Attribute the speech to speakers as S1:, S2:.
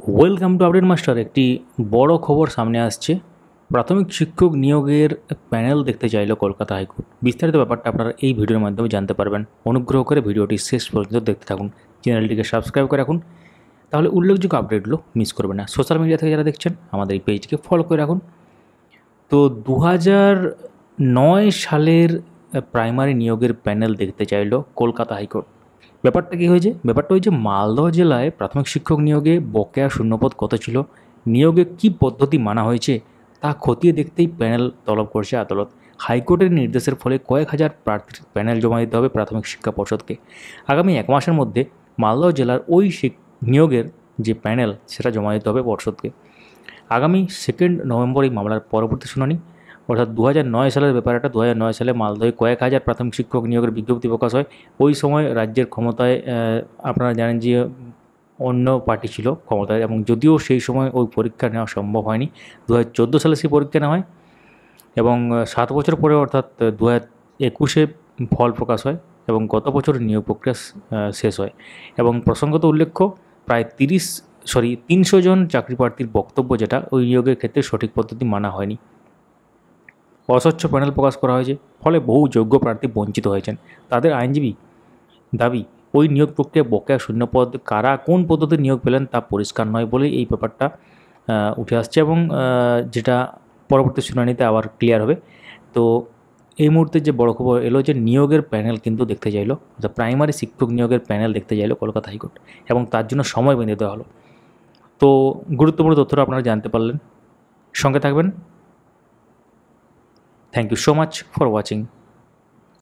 S1: Welcome to update master. একটি বড় খবর সামনে আসছে। প্রাথমিক শিক্ষক নিয়োগের প্যানেল দেখতে চাইলো কলকাতা হাইকোর্ট। বিস্তারিত ব্যাপারটা আপনারা এই ভিডিওর মাধ্যমে জানতে পারবেন। অনুগ্রহ করে ভিডিওটি শেষ পর্যন্ত দেখতে থাকুন, চ্যানেলটিকে সাবস্ক্রাইব করে রাখুন, তাহলে উল্লেখযোগ্য আপডেটগুলো মিস করবেন না। সোশ্যাল মিডিয়া থেকে যারা দেখছেন আমাদের এই পেজটিকে ফলো করে রাখুন। তো 2009 সালের প্রাইমারি নিয়োগের প্যানেল দেখতে চাইলো কলকাতা হাইকোর্ট। ব্যাপারটা কী হয়েছে? ব্যাপারটা হয়েছে মালদহ জেলায় প্রাথমিক শিক্ষক নিয়োগে বকেয়া শূন্যপদ কত ছিল, নিয়োগে কী পদ্ধতি মানা হয়েছে তা খতিয়ে দেখতেই প্যানেল তলব করছে আদালত। হাইকোর্টের নির্দেশের ফলে কয়েক হাজার প্রার্থীর প্যানেল জমা দিতে হবে প্রাথমিক শিক্ষা পর্ষদকে। আগামী 1 মাসের মধ্যে মালদহ জেলার ওই নিয়োগের যে প্যানেল সেটা জমা দিতে হবে পর্ষদকে। আগামী 2 নভেম্বর এই মামলার পরবর্তী শুনানি, অর্থাৎ 2009 সালের ব্যাপারটা। 2009 সালে মালদহে কয়েক হাজার প্রাথমিক শিক্ষক নিয়োগের বিজ্ঞপ্তি প্রকাশ হয়। ওই সময় রাজ্যের ক্ষমতায় আপনারা জানেন যে অন্য পার্টি ছিল ক্ষমতায়, এবং যদিও সেই সময় ওই পরীক্ষা নেওয়া সম্ভব হয়নি। 2014 সালে সেই পরীক্ষা নেওয়া হয় এবং 7 বছর পরে অর্থাৎ 2021-এ ফল প্রকাশ হয় এবং গত বছর নিয়োগ প্রক্রিয়া শেষ হয়। এবং প্রসঙ্গত উল্লেখ্য, প্রায় 300 জন চাকরি প্রার্থীর বক্তব্য যেটা ওই নিয়োগের ক্ষেত্রে সঠিক পদ্ধতি মানা হয়নি। অস্বচ্ছ প্যানেল প্রকাশ করা হয়েছে, ফলে বহু যোগ্য প্রার্থী বঞ্চিত হয়েছেন। তাদের আইনজীবী দাবি, ওই নিয়োগ প্রক্রিয়া বকেয়া শূন্যপদ কারা কোন পদ্ধতির নিয়োগ পেলেন তা পরিষ্কার নয় বলেই এই ব্যাপারটা উঠে আসছে, এবং যেটা পরবর্তী শুনানিতে আবার ক্লিয়ার হবে। তো এই মুহূর্তে যে বড় খবর এলো যে নিয়োগের প্যানেল কিন্তু দেখতে চাইলো, অর্থাৎ প্রাইমারি শিক্ষক নিয়োগের প্যানেল দেখতে চাইলো কলকাতা হাইকোর্ট, এবং তার জন্য সময় বেঁধে দেওয়া হলো। তো গুরুত্বপূর্ণ তথ্যটা আপনারা জানতে পারলেন। সঙ্গে থাকবেন। Thank you so much for watching.